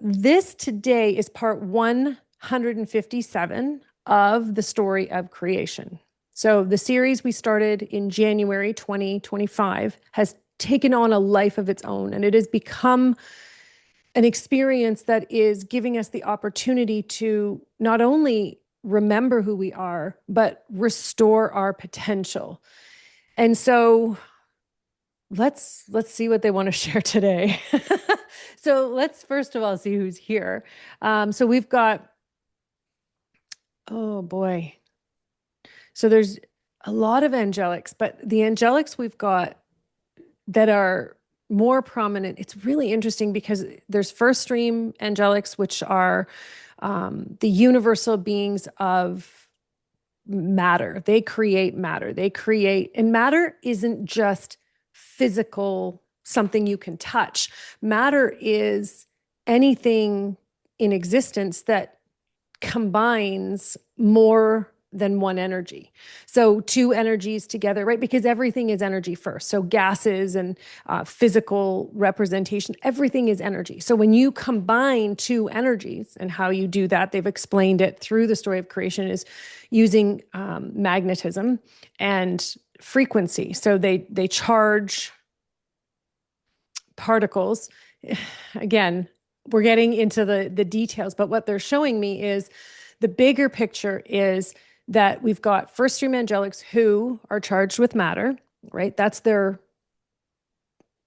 This today is part 157 of the story of creation. So the series we started in January 2025 has taken on a life of its own, and it has become an experience that is giving us the opportunity to not only remember who we are, but restore our potential. And so let's see what they want to share today. So let's first of all see who's here. So we've got, oh boy. So there's a lot of angelics, but the angelics we've got that are more prominent, it's really interesting because there's first stream angelics, which are the universal beings of matter. They create matter. And matter isn't just physical, something you can touch. Matter is anything in existence that combines more than one energy. So two energies together, right? Because everything is energy first. So gases and physical representation, everything is energy. So when you combine two energies, and how you do that, they've explained it through the story of creation, is using magnetism and frequency. So they charge particles. Again, we're getting into the details, but what they're showing me is the bigger picture is that we've got first stream angelics who are charged with matter, right? That's their,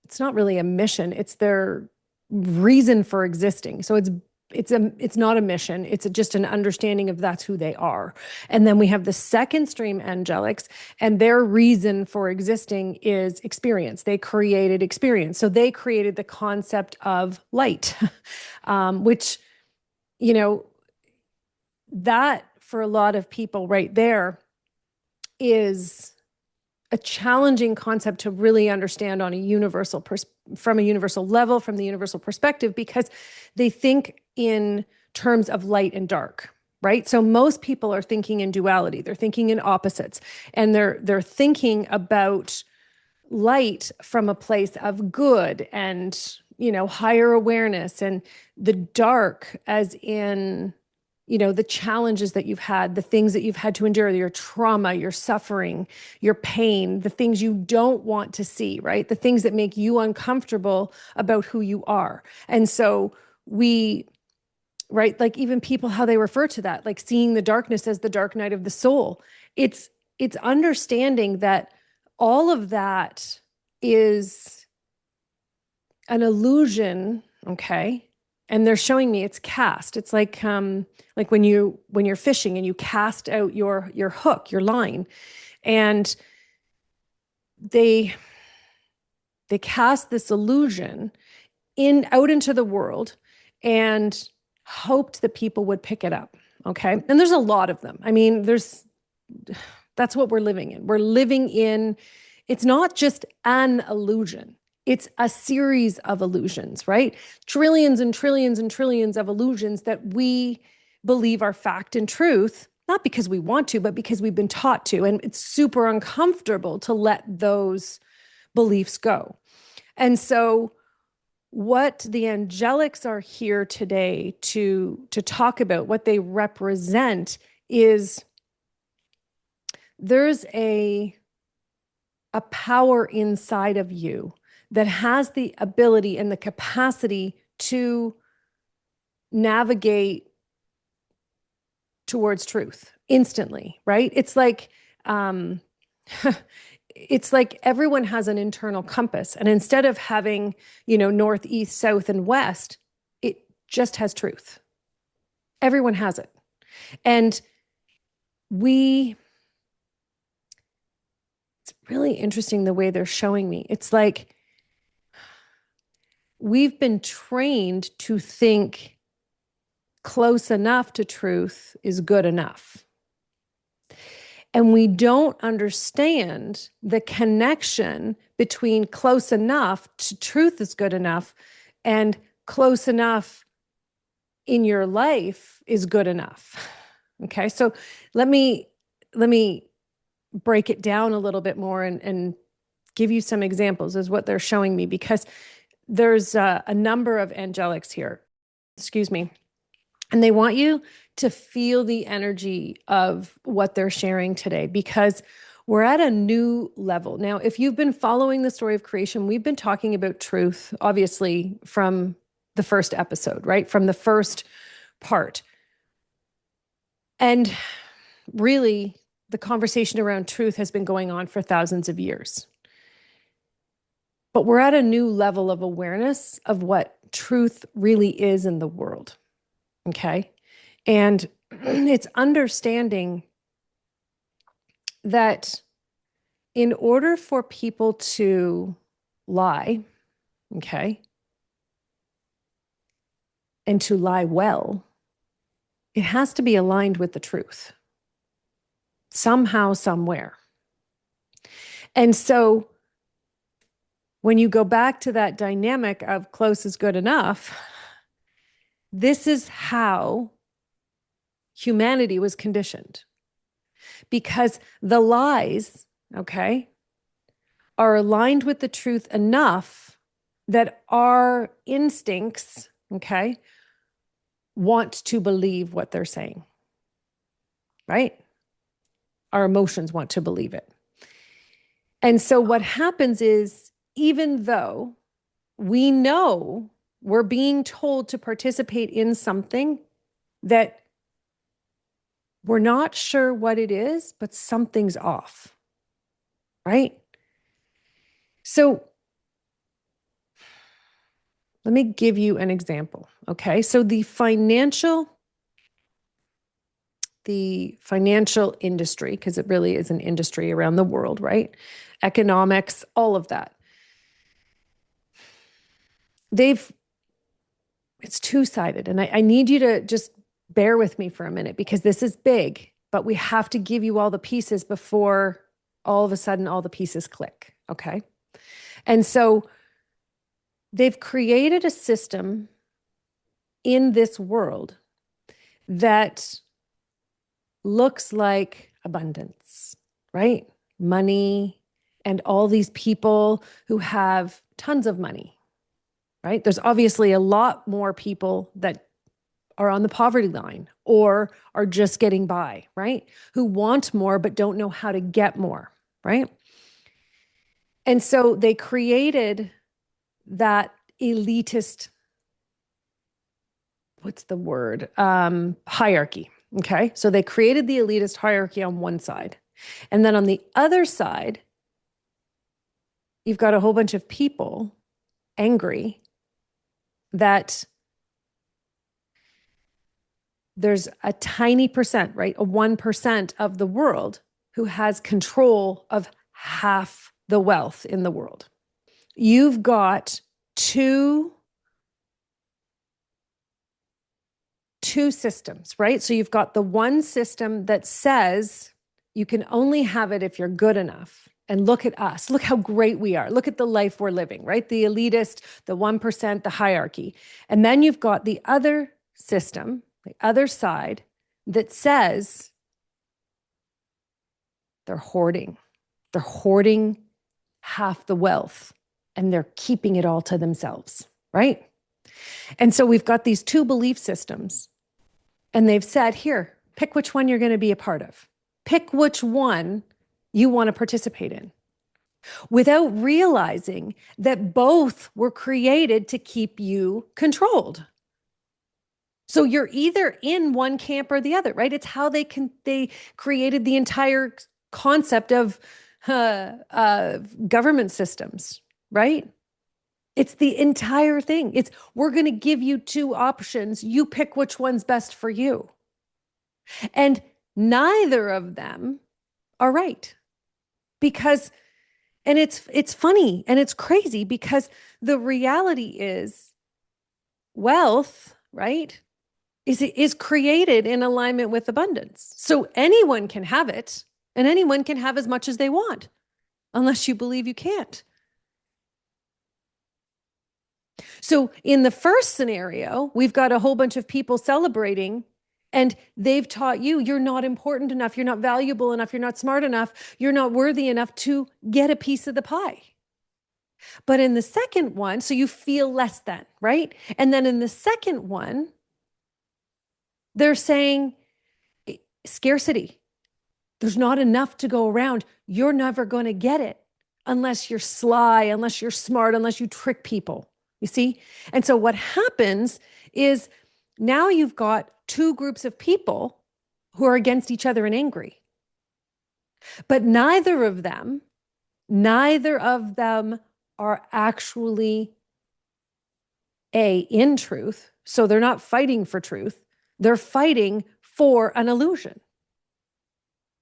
it's not really a mission, it's their reason for existing. So it's not a mission, it's just an understanding of that's who they are. And then we have the second stream angelics, and their reason for existing is experience. They created experience. So they created the concept of light, which, you know, that for a lot of people right there is a challenging concept to really understand on a universal from a universal level, from the universal perspective, because they think in terms of light and dark, right? So most people are thinking in duality. They're thinking in opposites, and they're thinking about light from a place of good and, you know, higher awareness, and the dark as in, you know, the challenges that you've had, the things that you've had to endure, your trauma, your suffering, your pain, the things you don't want to see, right? The things that make you uncomfortable about who you are. And so right, like even people, how they refer to that, like seeing the darkness as the dark night of the soul. It's understanding that all of that is an illusion, okay? And they're showing me it's cast. It's like when you're fishing and you cast out your hook, your line, and they cast this illusion out into the world and hoped that people would pick it up. Okay. And there's a lot of them. I mean, that's what we're living in. We're living in, it's not just an illusion. It's a series of illusions, right? Trillions and trillions and trillions of illusions that we believe are fact and truth, not because we want to, but because we've been taught to. And it's super uncomfortable to let those beliefs go. And so what the angelics are here today to talk about, what they represent, is there's a power inside of you that has the ability and the capacity to navigate towards truth instantly, right? It's like it's like everyone has an internal compass, and instead of having, you know, north, east, south, and west, it just has truth. Everyone has it. And it's really interesting the way they're showing me. It's like we've been trained to think close enough to truth is good enough. And we don't understand the connection between close enough to truth is good enough and close enough in your life is good enough. Okay, so let me break it down a little bit more and give you some examples as what they're showing me, because there's a number of angelics here. excuse me, and they want you to feel the energy of what they're sharing today, because we're at a new level. Now, if you've been following the story of creation, we've been talking about truth, obviously, from the first episode, right? From the first part. And really, the conversation around truth has been going on for thousands of years. But we're at a new level of awareness of what truth really is in the world. Okay. And it's understanding that in order for people to lie, okay, and to lie well, it has to be aligned with the truth somehow, somewhere. And so when you go back to that dynamic of close is good enough, this is how humanity was conditioned. Because the lies, okay, are aligned with the truth enough that our instincts, okay, want to believe what they're saying, right? Our emotions want to believe it. And so what happens is, even though we know we're being told to participate in something that we're not sure what it is, but something's off, right? So let me give you an example, okay? So the financial industry, because it really is an industry around the world, right? Economics, all of that. It's two-sided. And I need you to just bear with me for a minute, because this is big, but we have to give you all the pieces before all of a sudden all the pieces click, okay? And so they've created a system in this world that looks like abundance, right? Money, and all these people who have tons of money, right? There's obviously a lot more people that are on the poverty line or are just getting by, right? Who want more but don't know how to get more, right? And so they created that elitist, what's the word? Hierarchy. Okay. So they created the elitist hierarchy on one side. And then on the other side, you've got a whole bunch of people angry that there's a tiny percent, right? A 1% of the world who has control of half the wealth in the world. You've got two systems, right? So you've got the one system that says you can only have it if you're good enough. And look at us. Look how great we are. Look at the life we're living, right? The elitist, the 1%, the hierarchy. And then you've got the other system, the other side, that says they're hoarding. They're hoarding half the wealth and they're keeping it all to themselves, right? And so we've got these two belief systems, and they've said, here, pick which one you're going to be a part of. Pick which one you want to participate in, without realizing that both were created to keep you controlled. So you're either in one camp or the other, right? It's how they created the entire concept of government systems, right? It's the entire thing. We're going to give you two options. You pick which one's best for you. And neither of them are right. Because, and it's funny and it's crazy, because the reality is wealth, right, is created in alignment with abundance. So anyone can have it, and anyone can have as much as they want, unless you believe you can't. So in the first scenario, we've got a whole bunch of people celebrating, and they've taught you you're not important enough, you're not valuable enough, you're not smart enough, you're not worthy enough to get a piece of the pie. But in the second one, so you feel less than, right? And then in the second one, they're saying scarcity. There's not enough to go around. You're never going to get it unless you're sly, unless you're smart, unless you trick people. You see? And so what happens is now you've got two groups of people who are against each other and angry. But neither of them are actually in truth. So they're not fighting for truth. They're fighting for an illusion.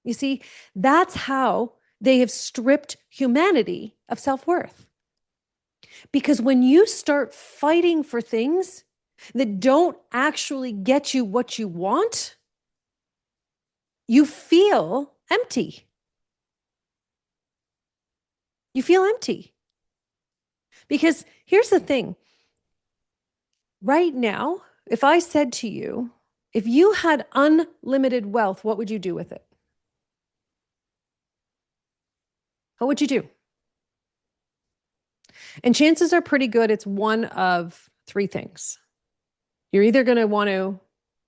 You see, that's how they have stripped humanity of self-worth. Because when you start fighting for things that don't actually get you what you want, you feel empty. You feel empty. Because here's the thing. Right now, if I said to you, if you had unlimited wealth, what would you do with it? What would you do? And chances are pretty good it's one of three things. You're either going to want to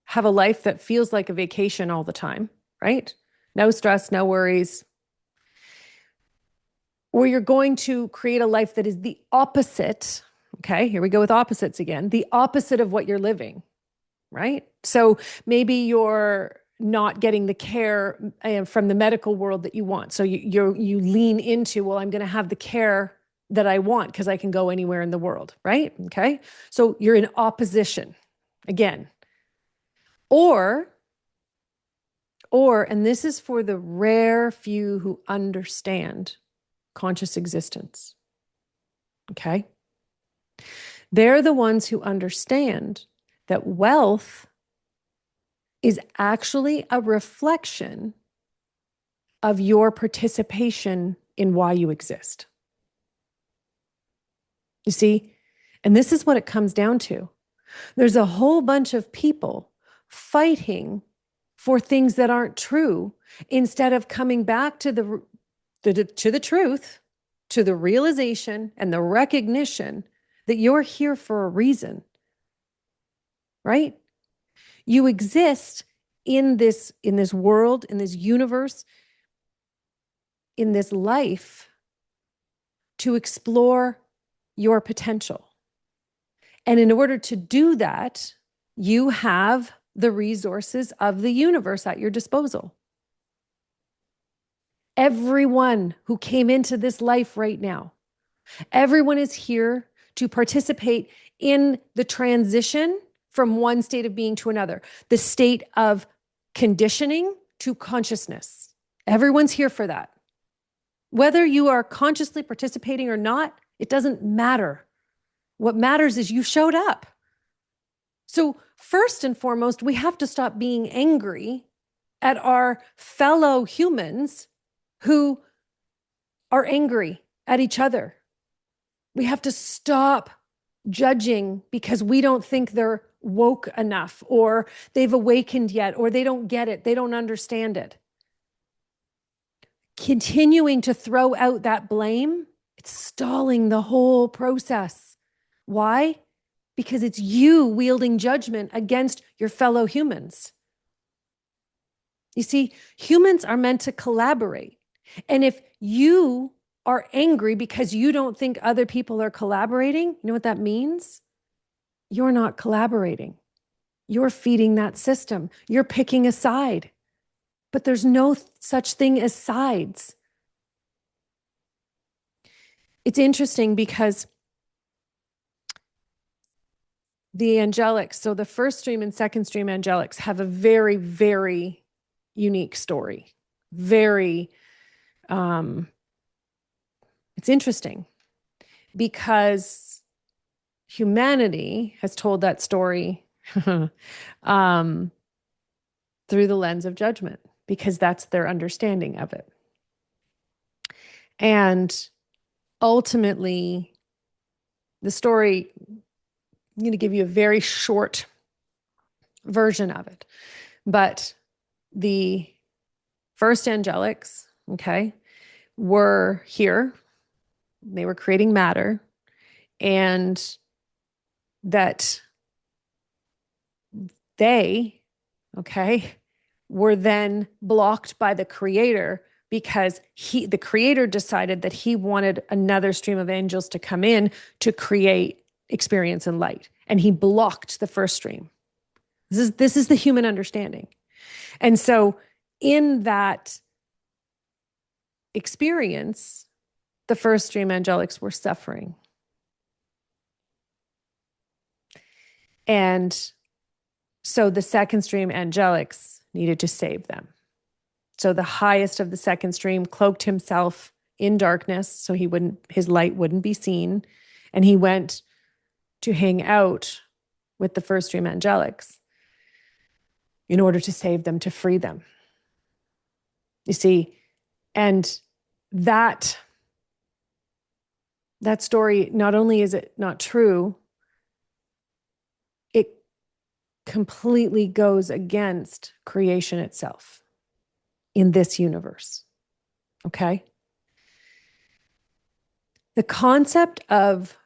have a life that feels like a vacation all the time, right? No stress, no worries. Or you're going to create a life that is the opposite. Okay, here we go with opposites again. The opposite of what you're living, right? So maybe you're not getting the care from the medical world that you want. So you lean into, well, I'm going to have the care that I want because I can go anywhere in the world, right? Okay. So you're in opposition again. Or, and this is for the rare few who understand conscious existence. Okay. They're the ones who understand that wealth is actually a reflection of your participation in why you exist. You see? And this is what it comes down to. There's a whole bunch of people fighting for things that aren't true instead of coming back to the truth, to the realization and the recognition that you're here for a reason. Right? You exist in this world, in this universe, in this life to explore your potential. And in order to do that, you have the resources of the universe at your disposal. Everyone who came into this life right now, everyone is here to participate in the transition from one state of being to another, the state of conditioning to consciousness. Everyone's here for that. Whether you are consciously participating or not, it doesn't matter. What matters is you showed up. So first and foremost, we have to stop being angry at our fellow humans who are angry at each other. We have to stop judging because we don't think they're woke enough or they've awakened yet or they don't get it. They don't understand it. Continuing to throw out that blame, it's stalling the whole process. Why? Because it's you wielding judgment against your fellow humans. You see, humans are meant to collaborate. And if you are angry because you don't think other people are collaborating, you know what that means? You're not collaborating. You're feeding that system. You're picking a side. But there's no such thing as sides. It's interesting because the angelics, so the first stream and second stream angelics have a very, very unique story. Very, it's interesting because humanity has told that story through the lens of judgment because that's their understanding of it. And ultimately, the story, I'm going to give you a very short version of it. But the first angelics, okay, were here they were creating matter, and that they, okay, were then blocked by the creator because the creator decided that he wanted another stream of angels to come in to create experience and light. And he blocked the first stream. This is the human understanding. And so in that experience, the first stream angelics were suffering. And so the second stream angelics needed to save them. So the highest of the second stream cloaked himself in darkness so his light wouldn't be seen. And he went to hang out with the first stream angelics in order to save them, to free them. You see, and that story, not only is it not true, it completely goes against creation itself in this universe. Okay? The concept of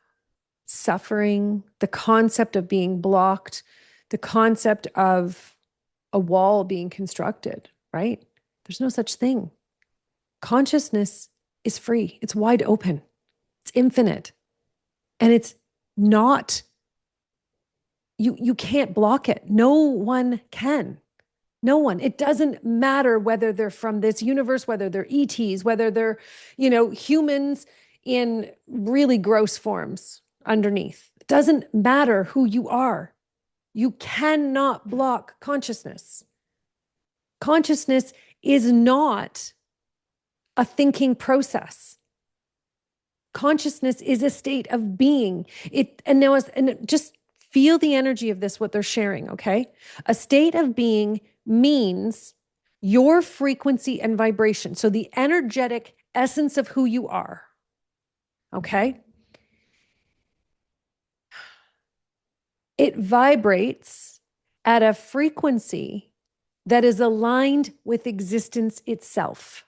suffering, the concept of being blocked, the concept of a wall being constructed, right? There's no such thing. Consciousness is free. It's wide open. It's infinite. And it's not, you can't block it. No one can. No one. It doesn't matter whether they're from this universe, whether they're ETs, whether they're, humans in really gross forms underneath. It doesn't matter who you are. You cannot block consciousness. Consciousness is not a thinking process. Consciousness is a state of being. Just feel the energy of this, what they're sharing, okay? A state of being means your frequency and vibration. So the energetic essence of who you are, okay? It vibrates at a frequency that is aligned with existence itself.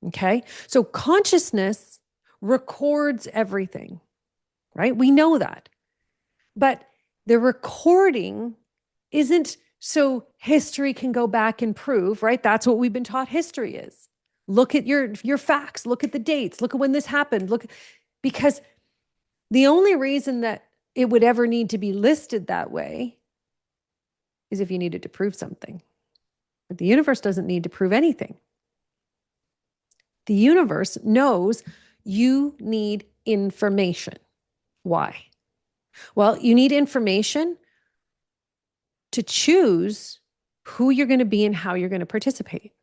Okay? So consciousness records everything, right? We know that. But the recording isn't so history can go back and prove, right? That's what we've been taught history is. Look at your facts, look at the dates, look at when this happened, because the only reason that it would ever need to be listed that way is if you needed to prove something. But the universe doesn't need to prove anything. The universe knows you need information. Why? Well, you need information to choose who you're going to be and how you're going to participate.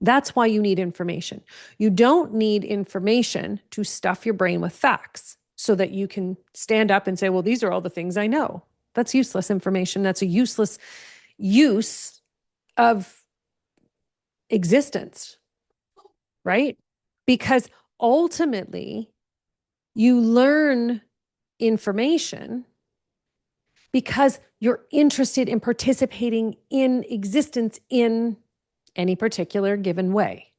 That's why you need information. You don't need information to stuff your brain with facts so that you can stand up and say, well, these are all the things I know. That's useless information. That's a useless use of existence, right? Because ultimately, you learn information because you're interested in participating in existence in any particular given way.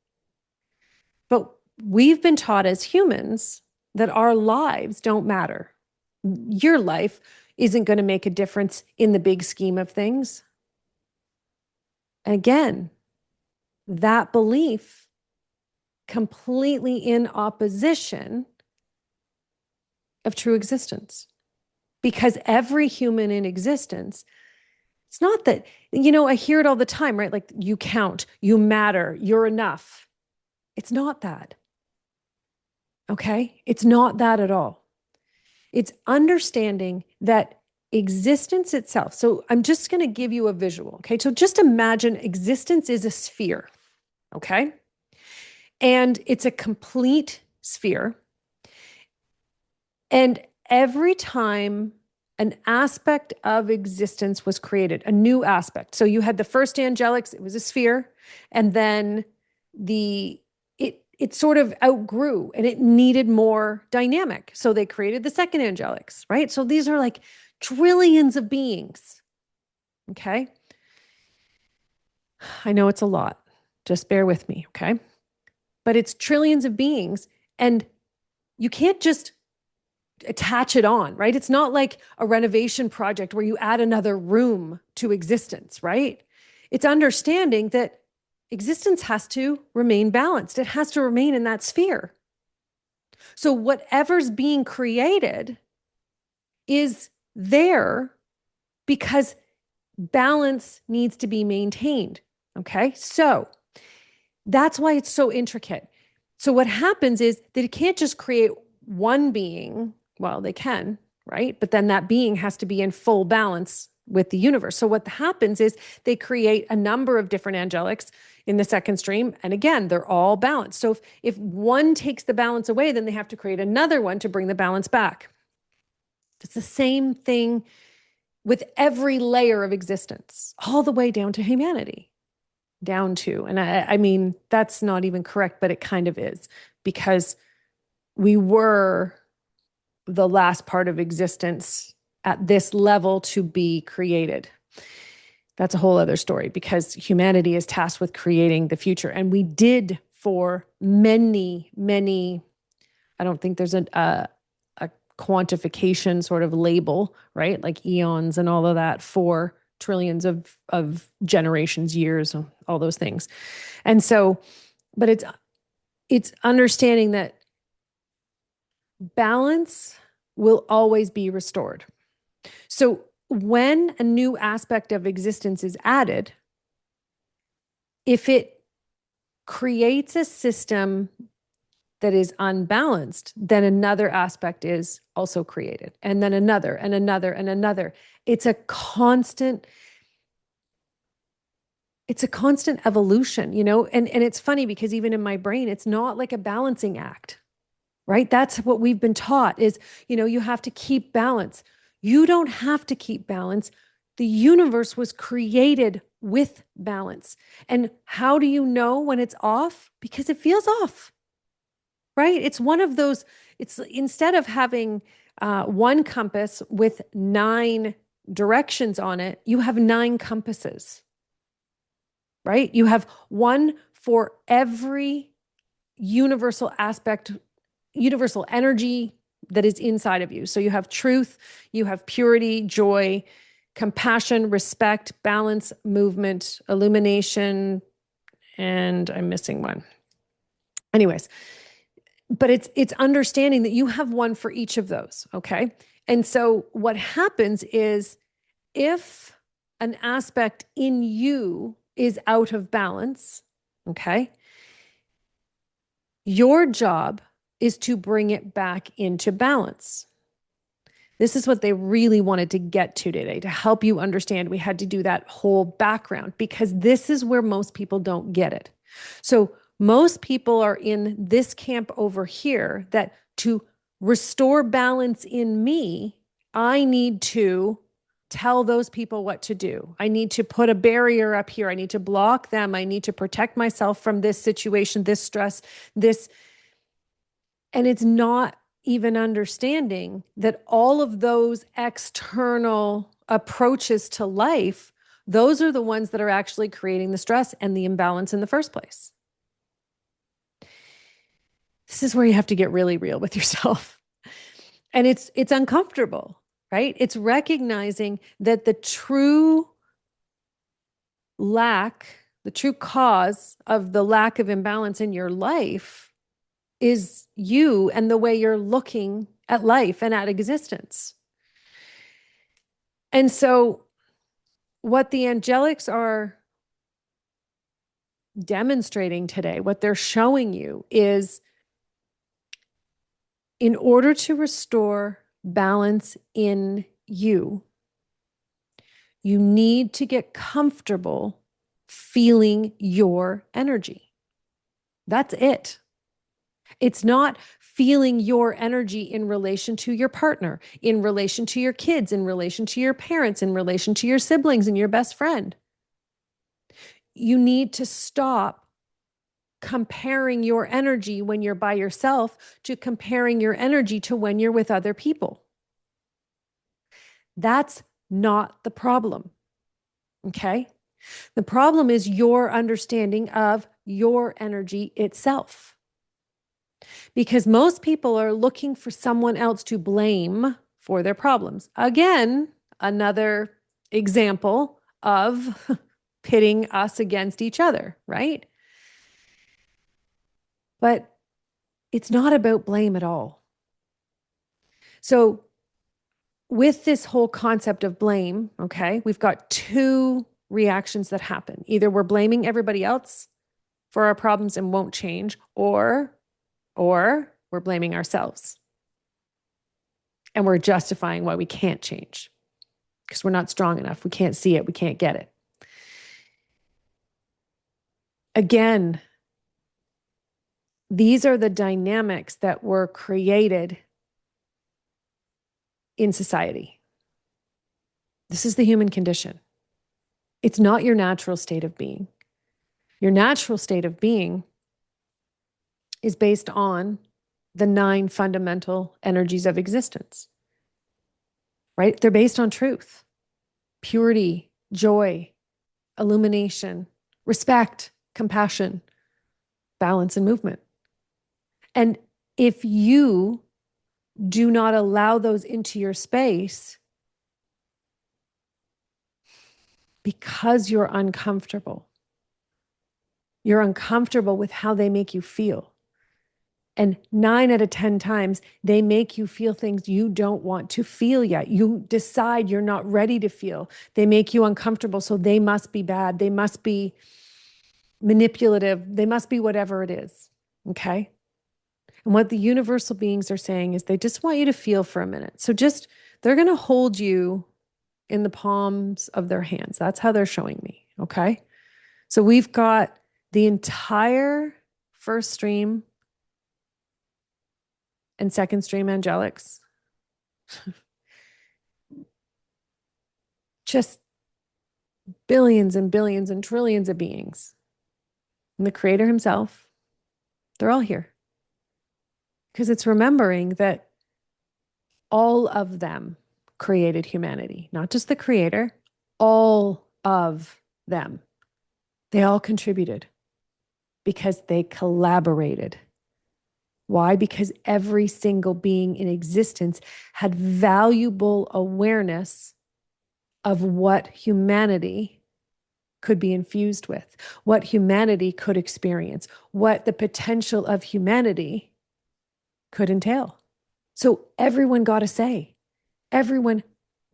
But we've been taught as humans that our lives don't matter. Your life isn't going to make a difference in the big scheme of things. And again, that belief completely in opposition of true existence. Because every human in existence, it's not that, I hear it all the time, right? Like you count, you matter, you're enough. It's not that. Okay? It's not that at all. It's understanding that existence itself. So I'm just going to give you a visual. Okay? So just imagine existence is a sphere. Okay? And it's a complete sphere. And every time an aspect of existence was created, a new aspect. So you had the first angelics, it was a sphere, and then it sort of outgrew and it needed more dynamic. So they created the second angelics, right? So these are like trillions of beings. Okay? I know it's a lot. Just bear with me, okay? But it's trillions of beings, and you can't just attach it on, right? It's not like a renovation project where you add another room to existence, right? It's understanding that existence has to remain balanced. It has to remain in that sphere. So whatever's being created is there because balance needs to be maintained. Okay. So that's why it's so intricate. So what happens is that it can't just create one being. Well, they can, right? But then that being has to be in full balance with the universe. So what happens is they create a number of different angelics in the second stream. And again, they're all balanced. So if one takes the balance away, then they have to create another one to bring the balance back. It's the same thing with every layer of existence, all the way down to humanity. Down to, and I mean, that's not even correct, but it kind of is, because we were the last part of existence at this level to be created. That's a whole other story, because humanity is tasked with creating the future. And we did for many, many, I don't think there's a quantification sort of label, right? Like eons and all of that, for trillions of generations, years, all those things. And so, but it's understanding that balance will always be restored. So when a new aspect of existence is added, if it creates a system that is unbalanced, then another aspect is also created, and then another and another and another. It's a constant evolution, you know? And it's funny because even in my brain, it's not like a balancing act, right? That's what we've been taught is, you know, you have to keep balance. You don't have to keep balance. The universe was created with balance. And how do you know when it's off? Because it feels off, right? It's one of those, it's instead of having one compass with 9 directions on it, you have 9 compasses, right? You have one for every universal aspect, universal energy that is inside of you. So you have truth, you have purity, joy, compassion, respect, balance, movement, illumination, and I'm missing one. Anyways, but it's understanding that you have one for each of those, okay? And so what happens is if an aspect in you is out of balance, okay, your job is to bring it back into balance. This is what they really wanted to get to today, to help you understand. We had to do that whole background because this is where most people don't get it. So most people are in this camp over here that to restore balance in me, I need to tell those people what to do. I need to put a barrier up here. I need to block them. I need to protect myself from this situation, this stress, this. And it's not even understanding that all of those external approaches to life, those are the ones that are actually creating the stress and the imbalance in the first place. This is where you have to get really real with yourself. And it's uncomfortable, right? It's recognizing that the true cause of the lack of imbalance in your life is you and the way you're looking at life and at existence. And so what the angelics are demonstrating today, what they're showing you is, in order to restore balance in you, you need to get comfortable feeling your energy. That's it. It's not feeling your energy in relation to your partner, in relation to your kids, in relation to your parents, in relation to your siblings and your best friend. You need to stop comparing your energy when you're by yourself to comparing your energy to when you're with other people. That's not the problem. Okay? The problem is your understanding of your energy itself. because most people are looking for someone else to blame for their problems. Again, another example of pitting us against each other, right? But it's not about blame at all. So, with this whole concept of blame, okay, we've got two reactions that happen. Either we're blaming everybody else for our problems and won't change, or we're blaming ourselves and we're justifying why we can't change because we're not strong enough. We can't see it. We can't get it. Again, these are the dynamics that were created in society. This is the human condition. It's not your natural state of being. Your natural state of being is based on the 9 fundamental energies of existence, right? They're based on truth, purity, joy, illumination, respect, compassion, balance, and movement. And if you do not allow those into your space because you're uncomfortable with how they make you feel. And 9 out of 10 times, they make you feel things you don't want to feel yet. You decide you're not ready to feel. They make you uncomfortable, so they must be bad. They must be manipulative. They must be whatever it is, okay? And what the universal beings are saying is they just want you to feel for a minute. So they're going to hold you in the palms of their hands. That's how they're showing me, okay? So we've got the entire first stream and second stream angelics. Just billions and billions and trillions of beings. And the creator himself, they're all here. Because it's remembering that all of them created humanity, not just the creator, all of them. They all contributed because they collaborated. Why? Because every single being in existence had valuable awareness of what humanity could be infused with, what humanity could experience, what the potential of humanity could entail. So everyone got a say. Everyone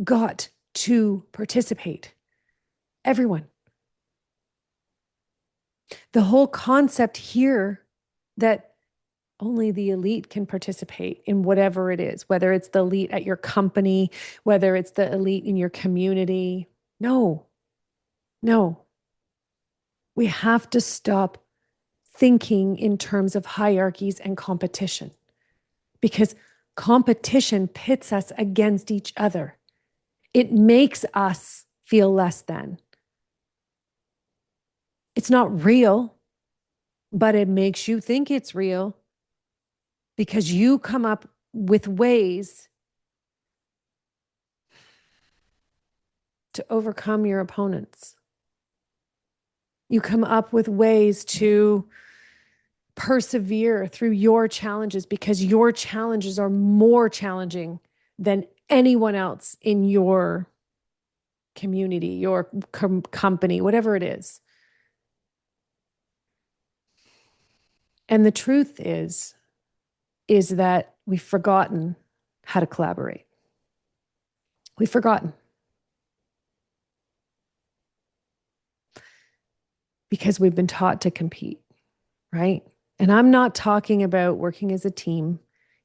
got to participate. Everyone. The whole concept here that only the elite can participate in whatever it is, whether it's the elite at your company, whether it's the elite in your community. No. We have to stop thinking in terms of hierarchies and competition, because competition pits us against each other. It makes us feel less than. It's not real, but it makes you think it's real because you come up with ways to overcome your opponents. You come up with ways to persevere through your challenges because your challenges are more challenging than anyone else in your community, your company, whatever it is. And the truth is that we've forgotten how to collaborate. We've forgotten. Because we've been taught to compete, right? And I'm not talking about working as a team.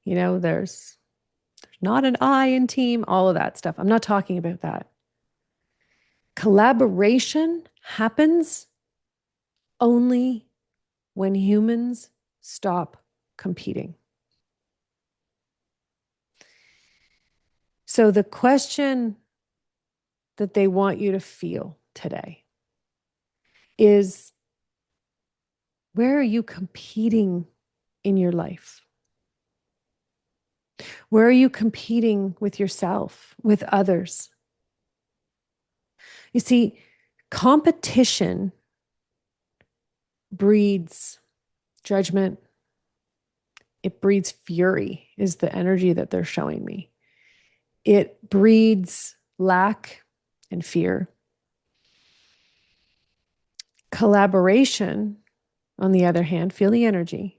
You know, there's not an I in team, all of that stuff. I'm not talking about that. Collaboration happens only when humans stop competing. So the question that they want you to feel today is, where are you competing in your life? Where are you competing with yourself, with others? You see, competition breeds judgment, It breeds fury, is the energy that they're showing me. It breeds lack and fear. Collaboration, on the other hand, feel the energy,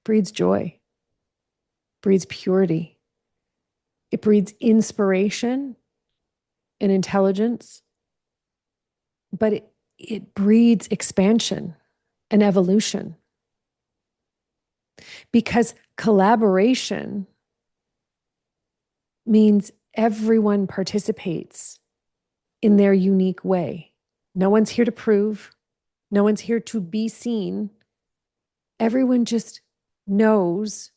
breeds joy, breeds purity. It breeds inspiration and intelligence, but it breeds expansion and evolution. Because collaboration means everyone participates in their unique way. No one's here to prove. No one's here to be seen. Everyone just knows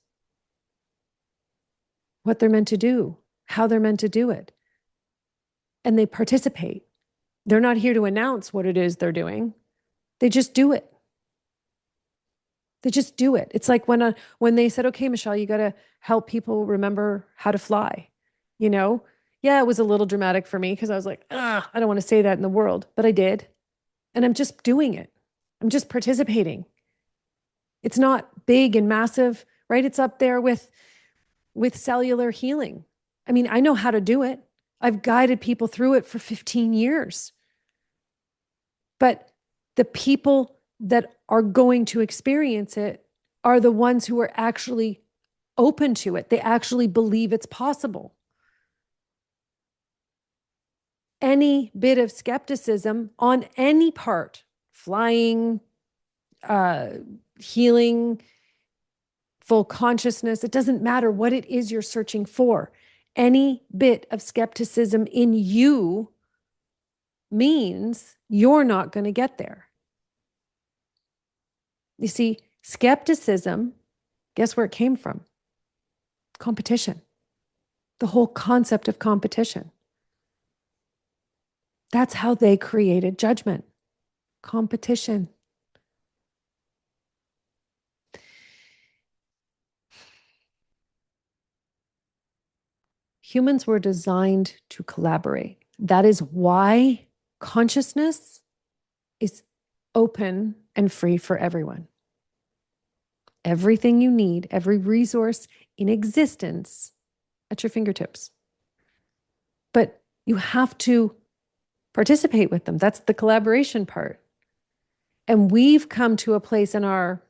what they're meant to do, how they're meant to do it. And they participate. They're not here to announce what it is they're doing. They just do it. They just do it. It's like when they said, okay, Michelle, you got to help people remember how to fly. You know, yeah, it was a little dramatic for me because I was like, I don't want to say that in the world, but I did. And I'm just doing it. I'm just participating. It's not big and massive, right? It's up there with cellular healing. I mean, I know how to do it. I've guided people through it for 15 years. But the people that are going to experience it are the ones who are actually open to it. They actually believe it's possible. Any bit of skepticism on any part, flying, healing, full consciousness, it doesn't matter what it is you're searching for. Any bit of skepticism in you means you're not going to get there. You see, skepticism, guess where it came from? Competition. The whole concept of competition. That's how they created judgment. Competition. Humans were designed to collaborate. That is why consciousness is open and free for everyone. Everything you need, every resource in existence at your fingertips. But you have to participate with them. That's the collaboration part. And we've come to a place in our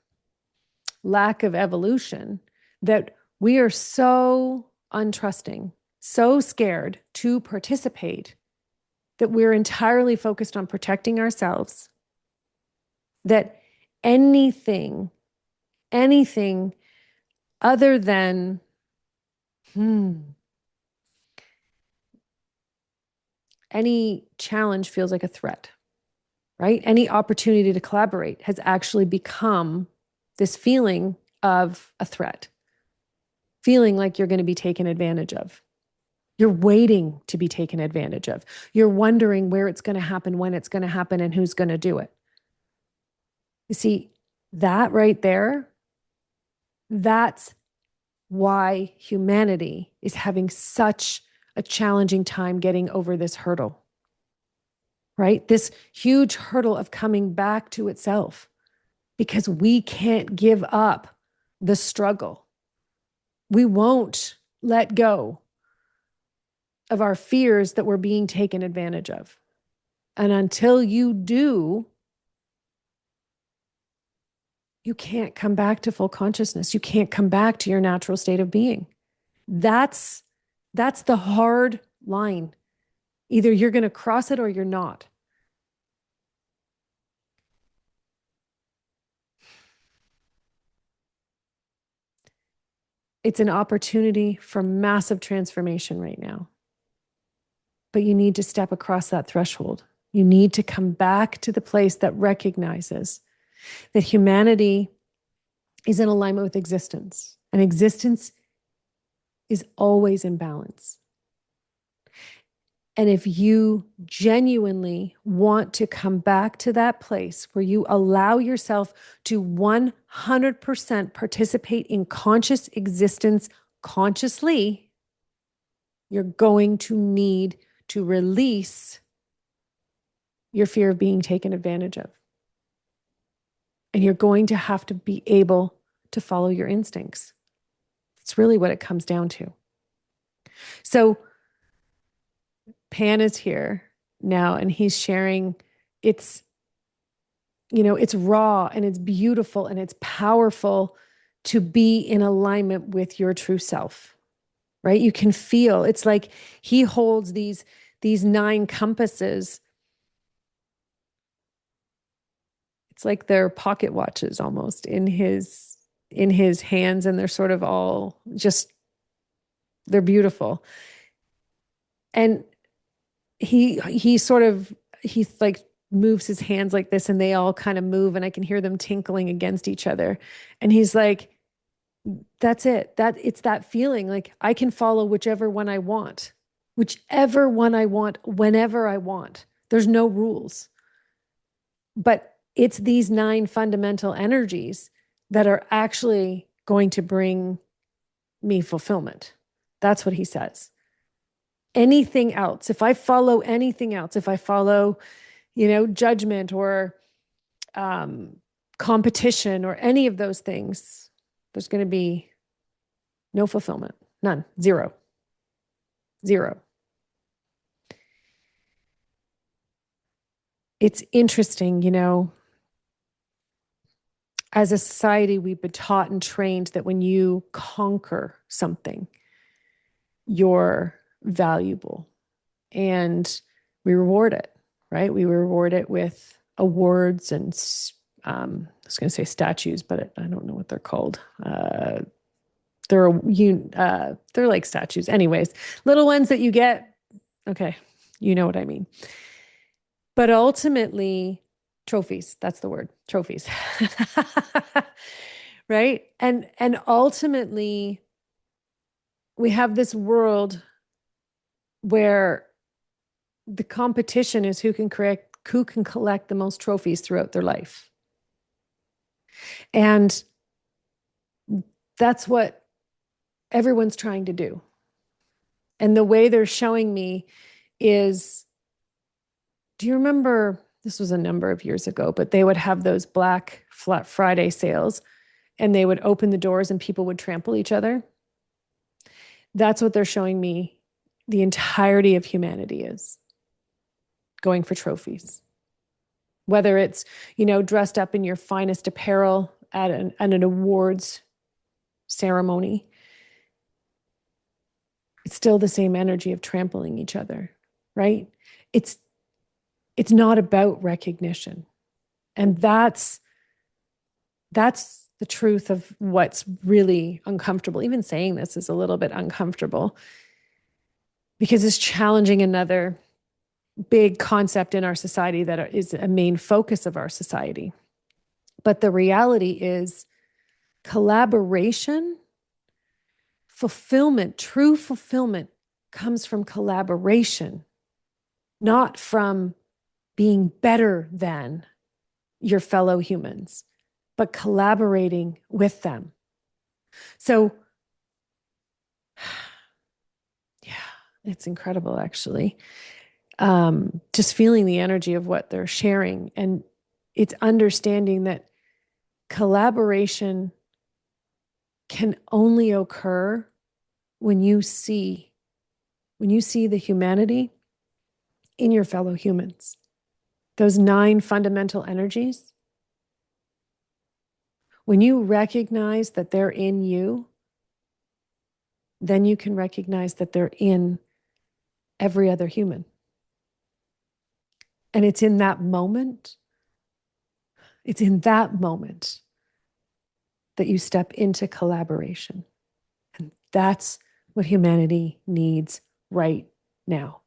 lack of evolution that we are so untrusting, so scared to participate that we're entirely focused on protecting ourselves, that anything other than any challenge feels like a threat, right? Any opportunity to collaborate has actually become this feeling of a threat, feeling like you're going to be taken advantage of. You're waiting to be taken advantage of. You're wondering where it's going to happen, when it's going to happen, and who's going to do it. You see, that right there, that's why humanity is having such a challenging time getting over this hurdle, right? This huge hurdle of coming back to itself, because we can't give up the struggle. We won't let go of our fears that we're being taken advantage of. And until you do, you can't come back to full consciousness. You can't come back to your natural state of being. That's the hard line. Either you're going to cross it or you're not. It's an opportunity for massive transformation right now. But you need to step across that threshold. You need to come back to the place that recognizes that humanity is in alignment with existence, and existence is always in balance. And if you genuinely want to come back to that place where you allow yourself to 100% participate in conscious existence consciously, you're going to need to release your fear of being taken advantage of. And you're going to have to be able to follow your instincts. It's really what it comes down to. So Pan is here now, and he's sharing it's, it's raw and it's beautiful and it's powerful to be in alignment with your true self, right? You can feel, it's like he holds these 9 compasses. It's like they're pocket watches almost in his hands, and they're sort of all just, they're beautiful. And he like moves his hands like this, and they all kind of move, and I can hear them tinkling against each other. And he's like, that's it. It's that feeling like I can follow whichever one I want, whenever I want. There's no rules. But it's these 9 fundamental energies that are actually going to bring me fulfillment. That's what he says. Anything else, if I follow anything else, if I follow, judgment or competition or any of those things, there's going to be no fulfillment. None. Zero. It's interesting, as a society, we've been taught and trained that when you conquer something, you're valuable, and we reward it, right? We reward it with awards and I was going to say statues, but I don't know what they're called. They're like statues. Anyways, little ones that you get. Okay, you know what I mean. But ultimately, trophies, that's the word, trophies. Right? And ultimately, we have this world where the competition is who can collect the most trophies throughout their life. And that's what everyone's trying to do. And the way they're showing me is, do you remember, this was a number of years ago, but they would have those Black Friday sales, and they would open the doors and people would trample each other. That's what they're showing me the entirety of humanity is, going for trophies. Whether it's, dressed up in your finest apparel at an awards ceremony, it's still the same energy of trampling each other, right? It's not about recognition. And that's the truth of what's really uncomfortable. Even saying this is a little bit uncomfortable because it's challenging another big concept in our society that is a main focus of our society. But the reality is collaboration, fulfillment, true fulfillment comes from collaboration, not from being better than your fellow humans, but collaborating with them. So, yeah, it's incredible, actually. Just feeling the energy of what they're sharing. And it's understanding that collaboration can only occur when you see the humanity in your fellow humans. Those 9 fundamental energies, when you recognize that they're in you, then you can recognize that they're in every other human. And it's in that moment that you step into collaboration. And that's what humanity needs right now.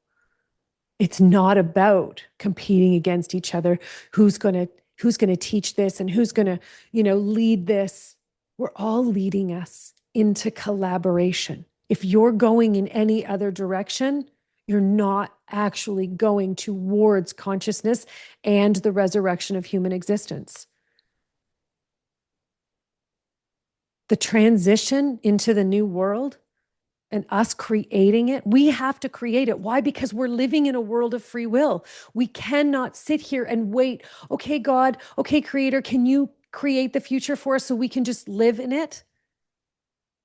It's not about competing against each other. Who's going to teach this and who's going to, lead this? We're all leading us into collaboration. If you're going in any other direction, you're not actually going towards consciousness and the resurrection of human existence. The transition into the new world and us creating it, we have to create it. Why? Because we're living in a world of free will. We cannot sit here and wait. Okay, God, okay, Creator, can you create the future for us so we can just live in it?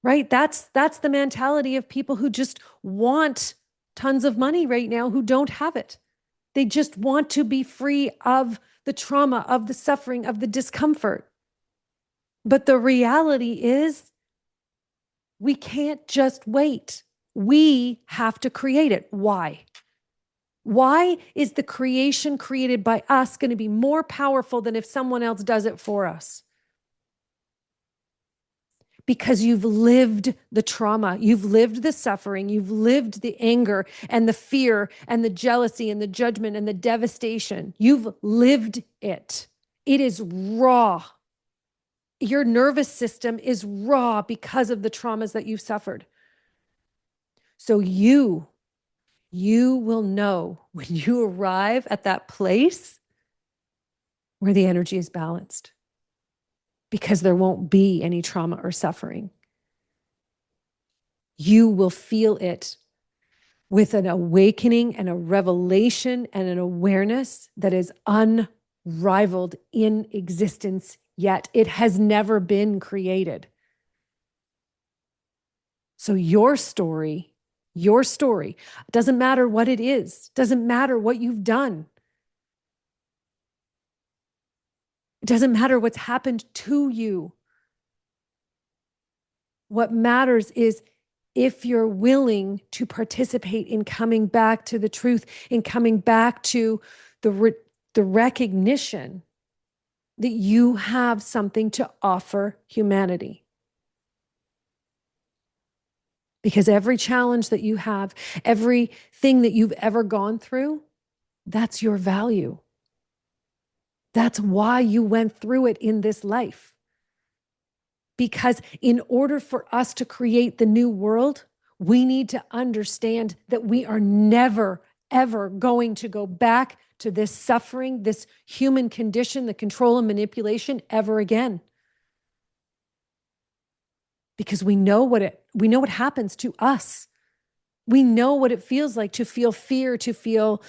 Right? That's the mentality of people who just want tons of money right now who don't have it. They just want to be free of the trauma, of the suffering, of the discomfort. But the reality is we can't just wait. We have to create it. Why? Why is the creation created by us going to be more powerful than if someone else does it for us? Because you've lived the trauma, you've lived the suffering, you've lived the anger and the fear and the jealousy and the judgment and the devastation. You've lived it. It is raw. Your nervous system is raw because of the traumas that you've suffered. So you will know when you arrive at that place where the energy is balanced, because there won't be any trauma or suffering. You will feel it with an awakening and a revelation and an awareness that is unrivaled in existence yet. It has never been created. So your story, doesn't matter what it is, doesn't matter what you've done. It doesn't matter what's happened to you. What matters is if you're willing to participate in coming back to the truth, in coming back to the recognition that you have something to offer humanity. Because every challenge that you have, everything that you've ever gone through, that's your value. That's why you went through it in this life. Because in order for us to create the new world, we need to understand that we are never, ever going to go back to this suffering, this human condition, the control and manipulation ever again. Because we know what happens to us. We know what it feels like to feel fear, to feel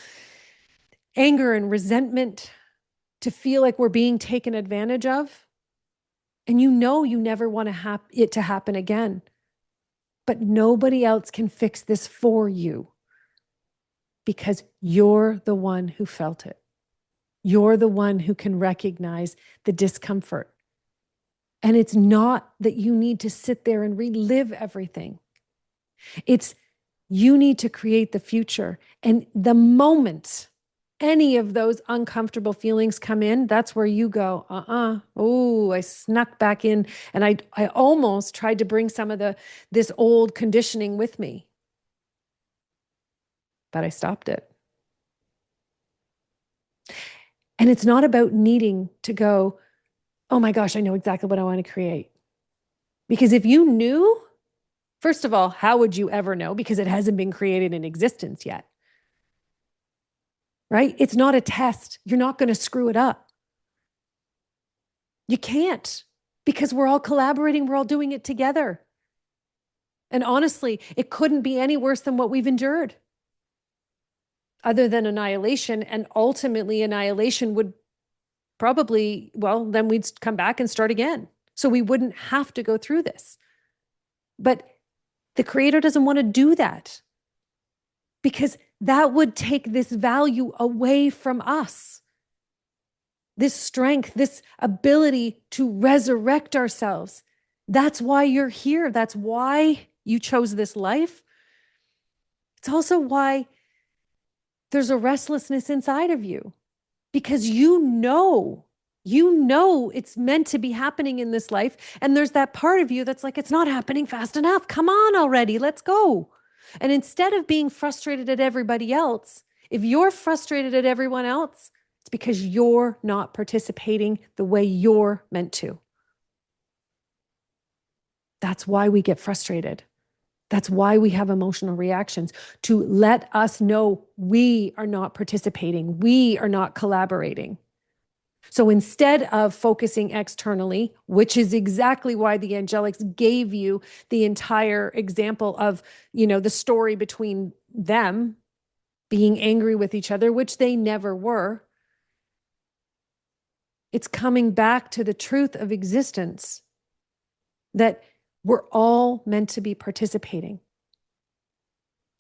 anger and resentment, to feel like we're being taken advantage of. And you know you never want it to happen again. But nobody else can fix this for you, because you're the one who felt it. You're the one who can recognize the discomfort. And it's not that you need to sit there and relive everything. It's you need to create the future. And the moment any of those uncomfortable feelings come in, that's where you go, oh, I snuck back in. And I almost tried to bring some of this old conditioning with me, but I stopped it. And it's not about needing to go, oh my gosh, I know exactly what I want to create. Because if you knew, first of all, how would you ever know? Because it hasn't been created in existence yet. Right? It's not a test. You're not going to screw it up. You can't, because we're all collaborating. We're all doing it together. And honestly, it couldn't be any worse than what we've endured, other than annihilation. And ultimately, annihilation would probably, well, then we'd come back and start again. So we wouldn't have to go through this. But the Creator doesn't want to do that, because that would take this value away from us. This strength, this ability to resurrect ourselves. That's why you're here. That's why you chose this life. It's also why there's a restlessness inside of you, because you know it's meant to be happening in this life. And there's that part of you that's like, it's not happening fast enough. Come on already. Let's go. And instead of being frustrated at everybody else, if you're frustrated at everyone else, it's because you're not participating the way you're meant to. That's why we get frustrated. That's why we have emotional reactions, to let us know we are not participating. We are not collaborating. So instead of focusing externally, which is exactly why the Angelics gave you the entire example of, the story between them being angry with each other, which they never were. It's coming back to the truth of existence that we're all meant to be participating.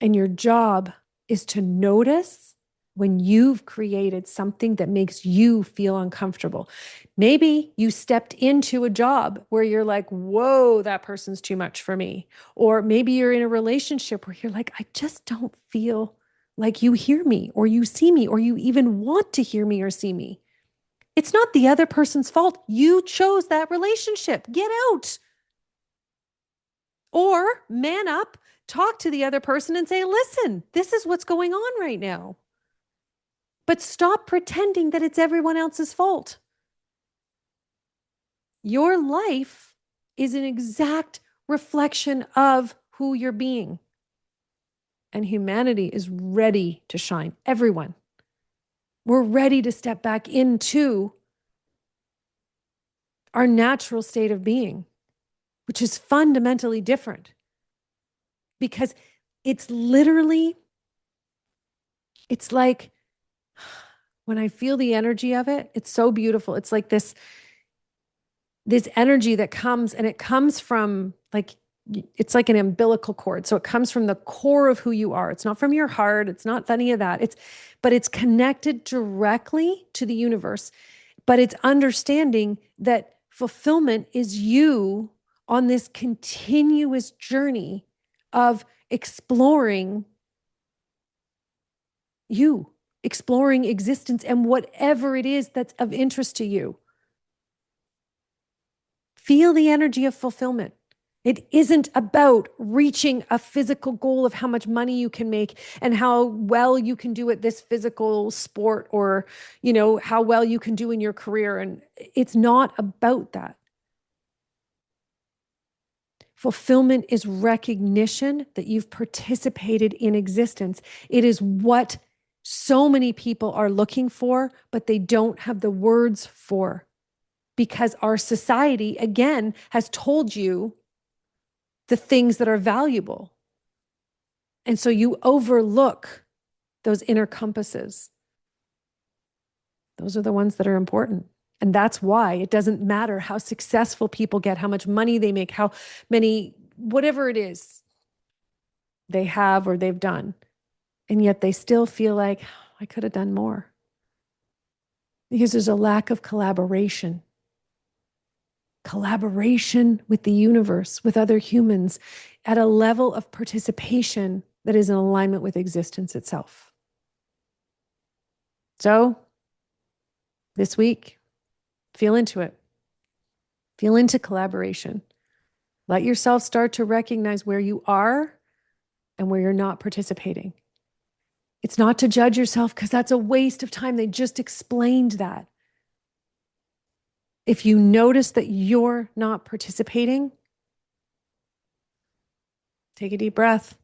And your job is to notice when you've created something that makes you feel uncomfortable. Maybe you stepped into a job where you're like, whoa, that person's too much for me. Or maybe you're in a relationship where you're like, I just don't feel like you hear me or you see me or you even want to hear me or see me. It's not the other person's fault. You chose that relationship. Get out. Or man up, talk to the other person and say, listen, this is what's going on right now. But stop pretending that it's everyone else's fault. Your life is an exact reflection of who you're being. And humanity is ready to shine. Everyone. We're ready to step back into our natural state of being, which is fundamentally different. Because it's literally, it's like when I feel the energy of it, it's so beautiful. It's like this energy that comes, and it comes from like, it's like an umbilical cord. So it comes from the core of who you are. It's not from your heart. It's not any of that. But it's connected directly to the universe. But it's understanding that fulfillment is you on this continuous journey of exploring you, exploring existence and whatever it is that's of interest to you. Feel the energy of fulfillment. It isn't about reaching a physical goal of how much money you can make and how well you can do at this physical sport, or, how well you can do in your career. And it's not about that. Fulfillment is recognition that you've participated in existence. It is what so many people are looking for, but they don't have the words for, because our society, again, has told you the things that are valuable. And so you overlook those inner compasses. Those are the ones that are important. And that's why it doesn't matter how successful people get, how much money they make, how many, whatever it is they have or they've done. And yet they still feel like, I could have done more. Because there's a lack of collaboration. Collaboration with the universe, with other humans, at a level of participation that is in alignment with existence itself. So, this week, feel into it. Feel into collaboration. Let yourself start to recognize where you are and where you're not participating. It's not to judge yourself, because that's a waste of time. They just explained that. If you notice that you're not participating, take a deep breath.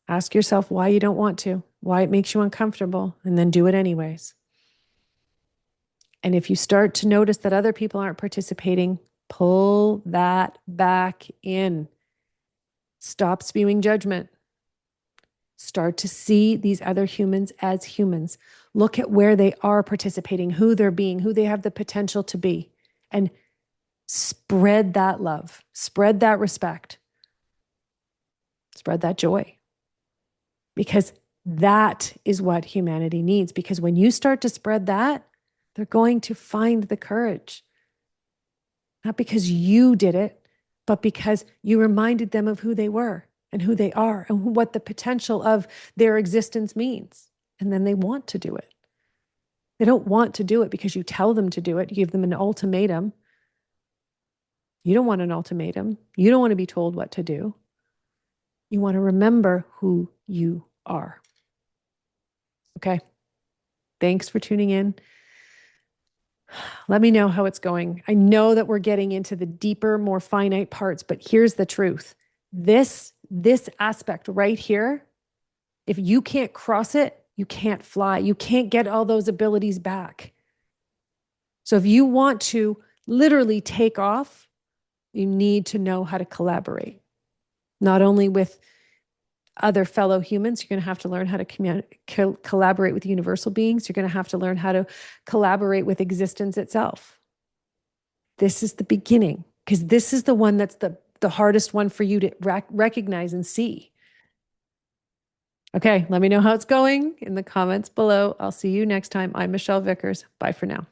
Ask yourself why you don't want to, why it makes you uncomfortable, and then do it anyways. And if you start to notice that other people aren't participating, pull that back in. Stop spewing judgment. Start to see these other humans as humans. Look at where they are participating, who they're being, who they have the potential to be, and spread that love, spread that respect, spread that joy. Because that is what humanity needs. Because when you start to spread that, they're going to find the courage. Not because you did it, but because you reminded them of who they were and who they are and what the potential of their existence means. And then they want to do it. They don't want to do it because you tell them to do it. You give them an ultimatum. You don't want an ultimatum. You don't want to be told what to do. You want to remember who you are. Okay. Thanks for tuning in. Let me know how it's going. I know that we're getting into the deeper, more finite parts, but here's the truth. This aspect right here, if you can't cross it, you can't fly. You can't get all those abilities back. So if you want to literally take off, you need to know how to collaborate, not only with other fellow humans. You're going to have to learn how to collaborate with universal beings. You're going to have to learn how to collaborate with existence itself. This is the beginning, because this is the one that's the hardest one for you to recognize and see. Okay, let me know how it's going in the comments below. I'll see you next time. I'm Michelle Vickers. Bye for now.